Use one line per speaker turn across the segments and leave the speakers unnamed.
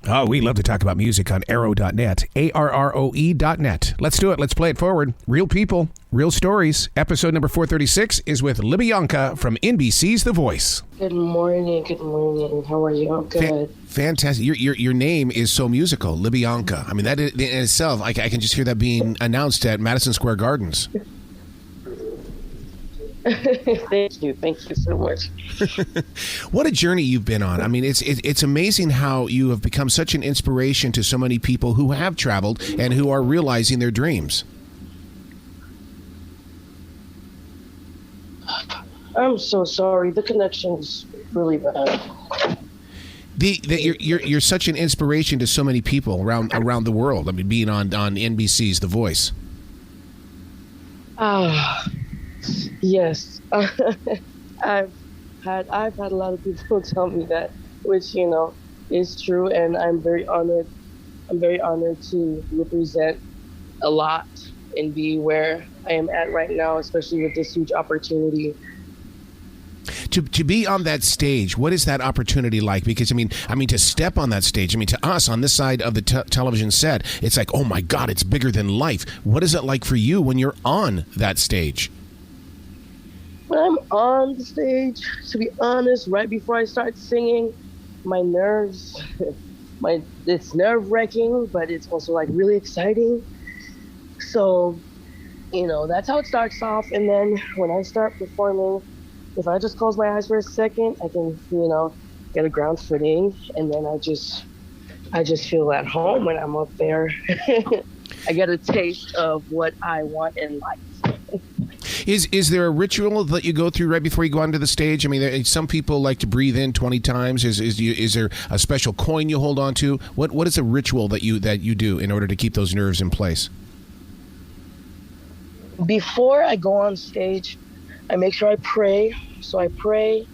Oh, we love to talk about music on arrow.net, ARROE.net. Let's do it. Let's play it forward. Real people, real stories. Episode number 436 is with Libianca from NBC's The Voice.
Good morning. Good morning. How are you? I'm good.
Fantastic. Your name is so musical, Libianca. I mean, that in itself, I can just hear that being announced at Madison Square Gardens.
Thank you so much.
What a journey you've been on. I mean, it's amazing how you have become such an inspiration to so many people who have traveled and who are realizing their dreams.
I'm so sorry. The connection's really bad.
You're such an inspiration to so many people around the world. I mean, being on NBC's The Voice.
Yes. I've had a lot of people tell me that, which is true, and I'm very honored. I'm very honored to represent a lot and be where I am at right now, especially with this huge opportunity.
To be on that stage, what is that opportunity like? Because I mean, to step on that stage, I mean, to us on this side of the television set, it's like, oh my God, it's bigger than life. What is it like for you when you're on that stage?
When I'm on the stage, to be honest, right before I start singing, my nerves, it's nerve-wracking, but it's also like really exciting. So, that's how it starts off. And then when I start performing, if I just close my eyes for a second, I can, get a ground footing, and then I just feel at home when I'm up there. I get a taste of what I want in life.
Is there a ritual that you go through right before you go onto the stage? I mean, some people like to breathe in 20 times. Is there a special coin you hold on to? What is a ritual that you do in order to keep those nerves in place?
Before I go on stage, I make sure I pray. So I pray,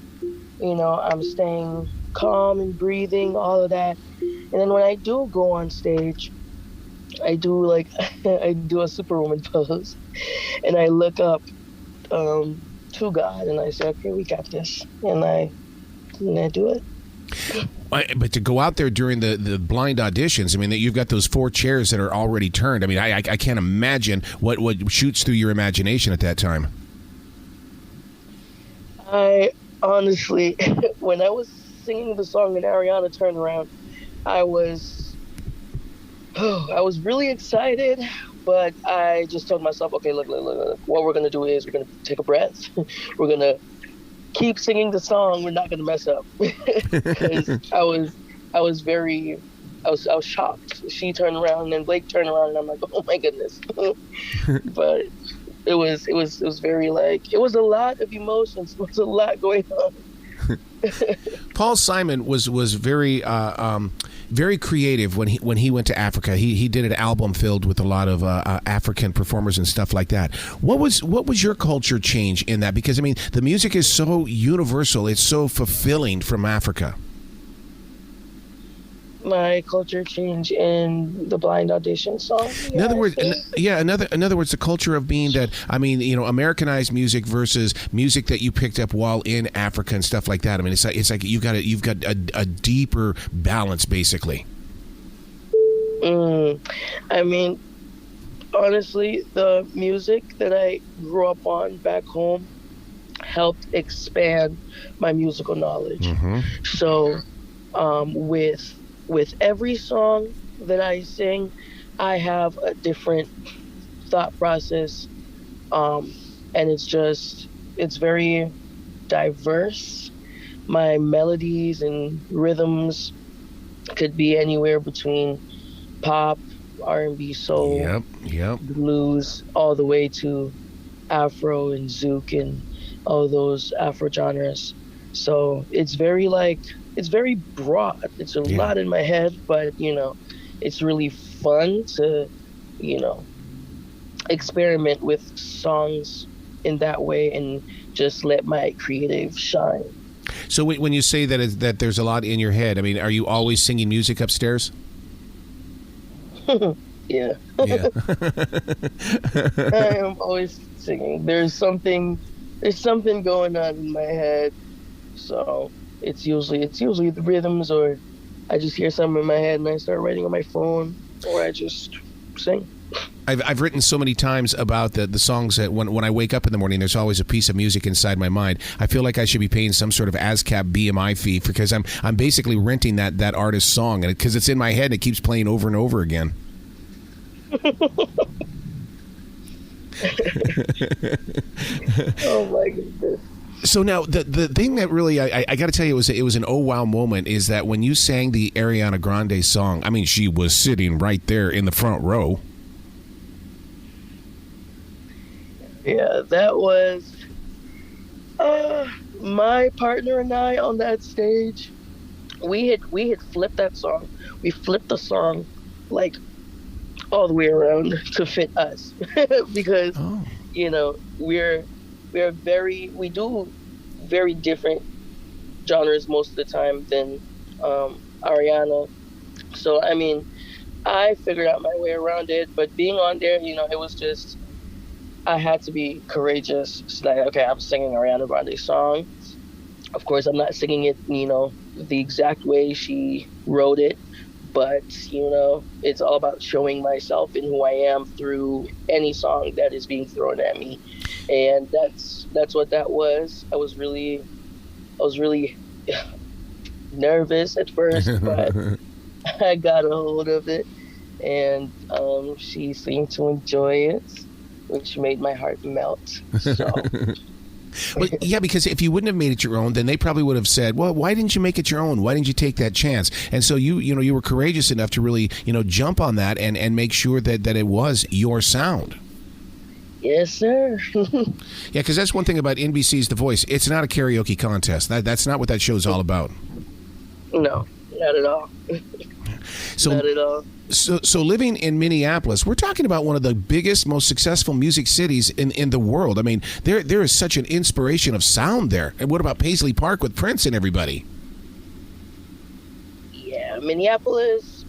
I'm staying calm and breathing, all of that. And then when I do go on stage, I do a Superwoman pose, and I look up to God, and I say, okay, we got this, and I do it.
But to go out there during the blind auditions, I mean, you've got those 4 chairs that are already turned. I mean, I can't imagine what shoots through your imagination at that time.
I honestly, when I was singing the song and Ariana turned around, I was really excited, but I just told myself, okay, look, what we're going to do is we're going to take a breath. We're going to keep singing the song. We're not going to mess up. Because I was shocked. She turned around and then Blake turned around and I'm like, oh my goodness. But it was very it was a lot of emotions. There was a lot going on.
Paul Simon was very very creative when he went to Africa. He did an album filled with a lot of African performers and stuff like that. What was your culture change in that? Because I mean, the music is so universal. It's so fulfilling from Africa.
My culture change in the blind audition song.
In other words, the culture of being that, I mean, Americanized music versus music that you picked up while in Africa and stuff like that. I mean, it's like you've got a deeper balance, basically.
I mean, honestly, the music that I grew up on back home helped expand my musical knowledge. Mm-hmm. So, with every song that I sing, I have a different thought process, and it's very diverse. My melodies and rhythms could be anywhere between pop, R&B, soul, blues, all the way to Afro and Zouk and all those Afro genres. So it's very broad. It's a lot in my head, but it's really fun to experiment with songs in that way and just let my creative shine.
So when you say that there's a lot in your head, I mean, are you always singing music upstairs?
Yeah. I am always singing. There's something going on in my head, so it's usually the rhythms, or I just hear something in my head and I start writing on my phone, or I just sing.
I've written so many times about the songs that when I wake up in the morning, there's always a piece of music inside my mind. I feel like I should be paying some sort of ASCAP BMI fee because I'm basically renting that artist's song, and because it's in my head and it keeps playing over and over again.
Oh my goodness.
So now the thing that really I got to tell you it was an oh wow moment is that when you sang the Ariana Grande song, I mean, she was sitting right there in the front row.
Yeah, that was my partner and I on that stage. We had flipped that song. We flipped the song like all the way around to fit us because you know we do very different genres most of the time than Ariana. So I mean, I figured out my way around it, but being on there, you know, it was just I had to be courageous. So that, okay, I'm singing Ariana Grande's song. Of course, I'm not singing it, you know, the exact way she wrote it, but, you know, it's all about showing myself and who I am through any song that is being thrown at me. And that's what that was. I was really nervous at first, but I got a hold of it, and she seemed to enjoy it, which made my heart melt. So.
Well, yeah, because if you wouldn't have made it your own, then they probably would have said, well, why didn't you make it your own? Why didn't you take that chance? And so you were courageous enough to really, jump on that and make sure that it was your sound.
Yes, sir.
Yeah, because that's one thing about NBC's The Voice. It's not a karaoke contest. That's not what that show's all about.
No, not at all. Not at all.
So living in Minneapolis, we're talking about one of the biggest, most successful music cities in the world. I mean, there is such an inspiration of sound there. And what about Paisley Park with Prince and everybody?
Yeah, Minneapolis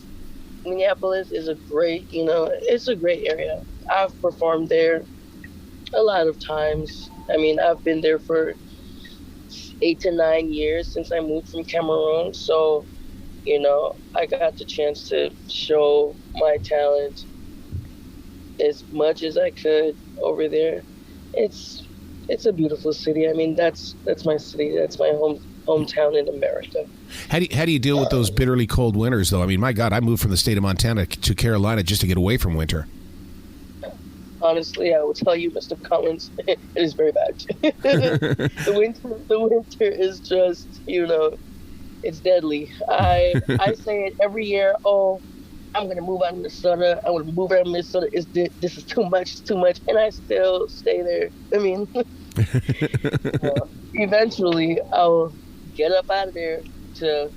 is a great, it's a great area. I've performed there a lot of times. I mean, I've been there for 8 to 9 years since I moved from Cameroon. So, I got the chance to show my talent as much as I could over there. It's a beautiful city. I mean, that's my city. That's my hometown in America.
How do you deal with those bitterly cold winters, though? I mean, my God, I moved from the state of Montana to Carolina just to get away from winter.
Honestly, I will tell you, Mr. Collins, it is very bad. The winter is just, it's deadly. I say it every year. Oh, I'm gonna move out of Minnesota. I want to move out of Minnesota. This is too much. It's too much, and I still stay there. I mean, eventually I'll get up out of there to,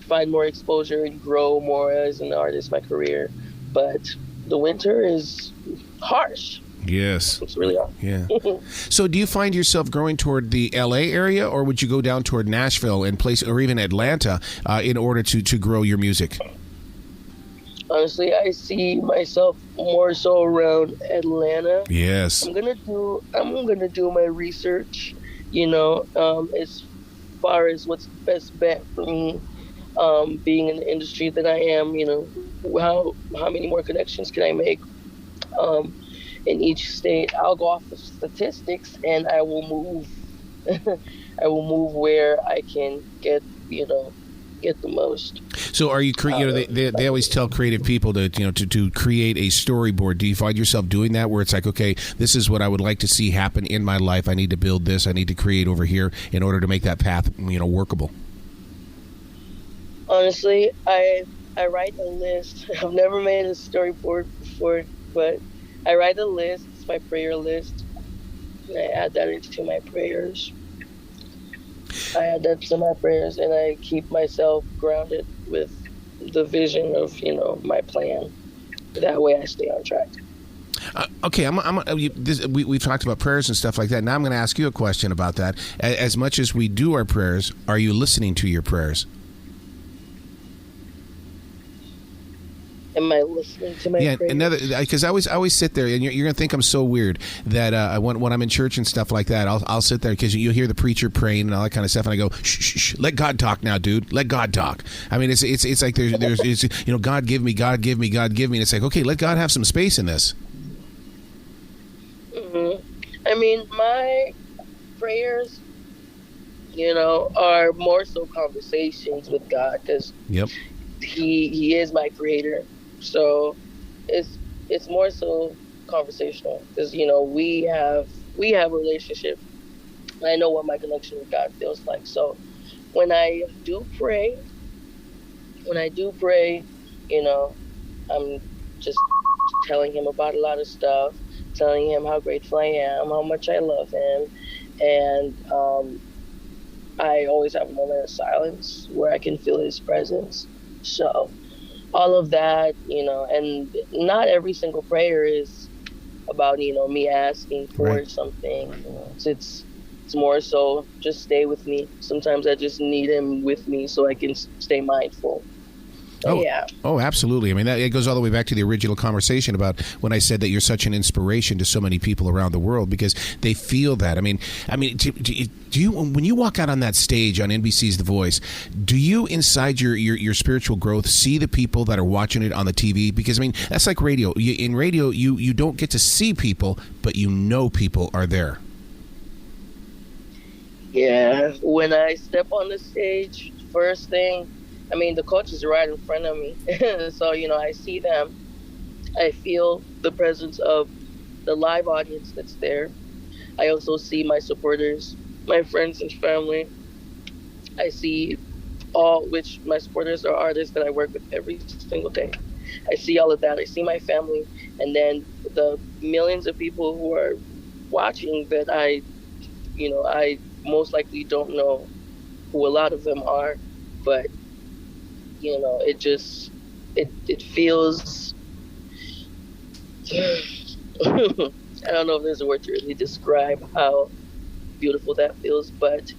find more exposure and grow more as an artist, my career. But the winter is harsh.
Yes.
It's really hard.
Yeah. So do you find yourself growing toward the LA area, or would you go down toward Nashville and or even Atlanta in order to grow your music?
Honestly, I see myself more so around Atlanta.
Yes.
I'm gonna do my research, as far as what's the best bet for me, being in the industry that I am, how many more connections can I make? In each state, I'll go off the statistics, and I will move. I will move where I can get the most.
So, are you? They always tell creative people to create a storyboard. Do you find yourself doing that, where it's like, okay, this is what I would like to see happen in my life. I need to build this. I need to create over here in order to make that path, workable.
Honestly, I write a list. I've never made a storyboard before, but I write a list. It's my prayer list. And I add that into my prayers. And I keep myself grounded with the vision of, my plan. That way I stay on track.
Okay, we've talked about prayers and stuff like that. Now I'm going to ask you a question about that. As much as we do our prayers, are you listening to your prayers?
Am I listening to my
Yeah,
prayers?
another, because I always sit there, and you're gonna think I'm so weird that when I'm in church and stuff like that, I'll sit there because you'll hear the preacher praying and all that kind of stuff, and I go, shh, shh, shh, let God talk now, dude, let God talk. I mean, it's like there's it's, God give me, God give me, God give me, and it's like, okay, let God have some space in this.
I mean, my prayers, are more so conversations with God, because
Yep.
He is my creator. So it's more so conversational, because we have a relationship. I know what my connection with God feels like. So when I do pray, you know, I'm just telling him about a lot of stuff, telling him how grateful I am, how much I love him, and I always have a moment of silence where I can feel his presence. So all of that, and not every single prayer is about, me asking for
Right.
something. It's more so just stay with me. Sometimes I just need him with me so I can stay mindful. But yeah.
Oh, absolutely. I mean, it goes all the way back to the original conversation about when I said that you're such an inspiration to so many people around the world because they feel that. I mean, do you, when you walk out on that stage on NBC's The Voice, do you inside your spiritual growth see the people that are watching it on the TV? Because I mean, that's like radio. In radio, you don't get to see people, but people are there.
Yeah. When I step on the stage, first thing, I mean, the coach is right in front of me. So, I see them. I feel the presence of the live audience that's there. I also see my supporters, my friends and family. I see which my supporters are artists that I work with every single day. I see all of that. I see my family. And then the millions of people who are watching that I most likely don't know who a lot of them are, but it feels I don't know if there's a word to really describe how beautiful that feels, but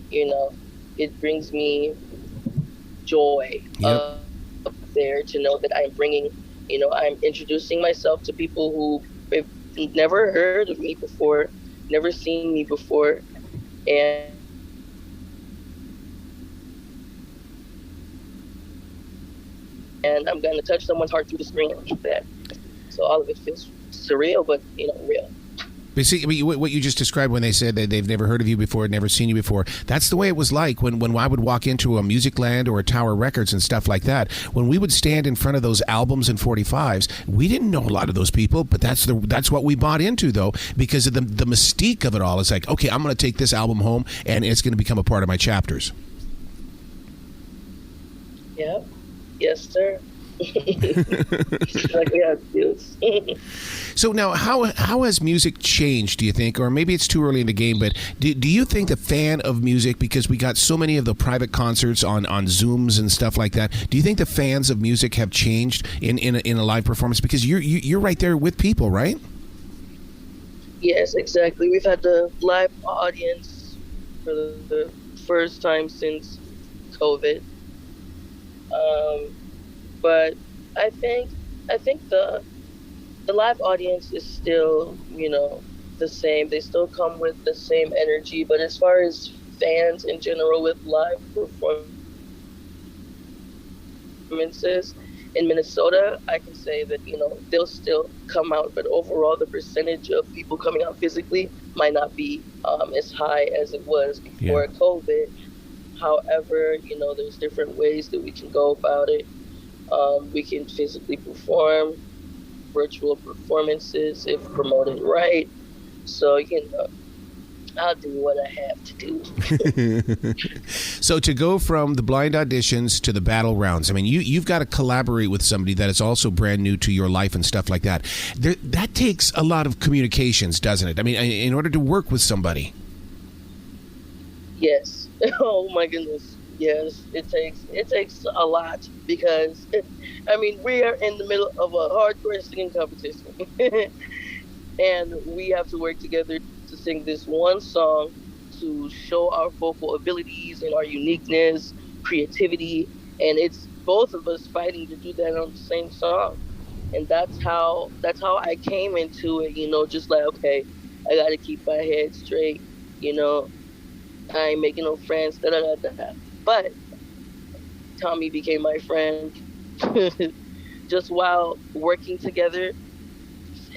it brings me joy up there to know that I'm bringing, I'm introducing myself to people who have never heard of me before, never seen me before, and I'm going to touch someone's heart through the screen like that. So all of it feels surreal, but real.
But see, what you just described when they said that they've never heard of you before, never seen you before, that's the way it was like when I would walk into a Music Land or a Tower Records and stuff like that. When we would stand in front of those albums and 45s, we didn't know a lot of those people, but that's what we bought into, though, because of the mystique of it all. It's like, okay, I'm going to take this album home, and it's going to become a part of my chapters.
Yeah. Yes, sir. Like we have views.
So now, how has music changed, do you think? Or maybe it's too early in the game, but do you think the fan of music, because we got so many of the private concerts on Zooms and stuff like that, do you think the fans of music have changed in a live performance? Because you're right there with people, right?
Yes, exactly. We've had the live audience for the first time since COVID. But I think the live audience is still, the same. They still come with the same energy. But as far as fans in general with live performances in Minnesota, I can say that, they'll still come out. But overall, the percentage of people coming out physically might not be as high as it was before COVID. However, there's different ways that we can go about it. We can physically perform, virtual performances if promoted right. So, I'll do what I have to do.
So to go from the blind auditions to the battle rounds, I mean, you've got to collaborate with somebody that is also brand new to your life and stuff like that. That takes a lot of communications, doesn't it? I mean, in order to work with somebody.
Yes. Oh my goodness. Yes, it takes a lot because, we are in the middle of a hardcore singing competition, and we have to work together to sing this one song to show our vocal abilities and our uniqueness, creativity, and both of us fighting to do that on the same song. And that's how I came into it, just like, okay, I gotta keep my head straight, you know, I ain't making no friends, da da da da. But Tommy became my friend just while working together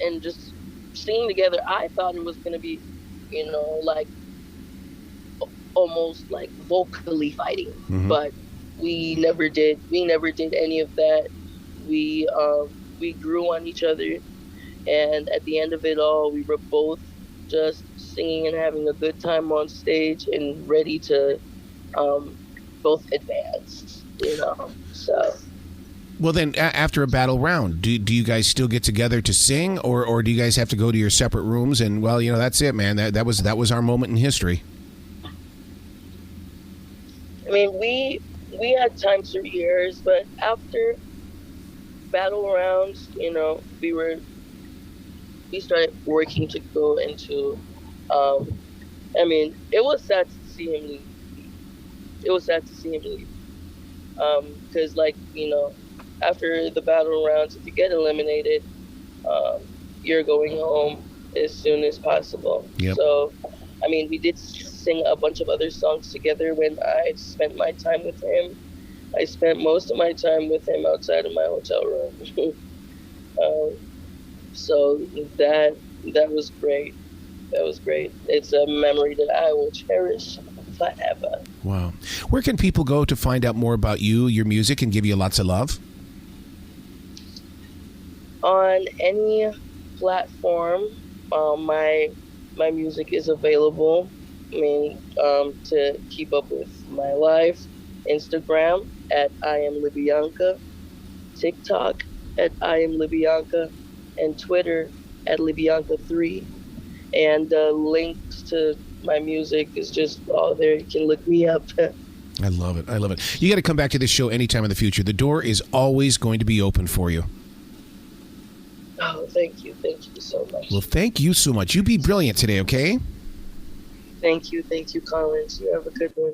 and just singing together. I thought it was gonna be, like almost like vocally fighting, but we never did any of that. We grew on each other, and at the end of it all, we were both just singing and having a good time on stage and ready to both advance, so.
Well, then, after a battle round, do you guys still get together to sing, or do you guys have to go to your separate rooms and, well, that's it, man. That was our moment in history.
I mean, we had times for years, but after battle rounds, we started working to go into. I mean, it was sad to see him leave. It was sad to see him leave, because, after the battle rounds, if you get eliminated, you're going home as soon as possible.
Yep.
So, I mean, we did sing a bunch of other songs together when I spent my time with him. I spent most of my time with him outside of my hotel room. So that was great. That was great. It's a memory that I will cherish forever.
Wow. Where can people go to find out more about you, your music, and give you lots of love?
On any platform, my music is available. I mean, to keep up with my life, Instagram at I am Libianca, TikTok at I am Libianca, and Twitter at Libianca3. And links to my music is just all there. You can look me up.
I love it. I love it. You got to come back to this show anytime in the future. The door is always going to be open for you.
Oh, thank you. Thank you so much.
Well, thank you so much. You be brilliant today, okay?
Thank you, Collins. You have a good one.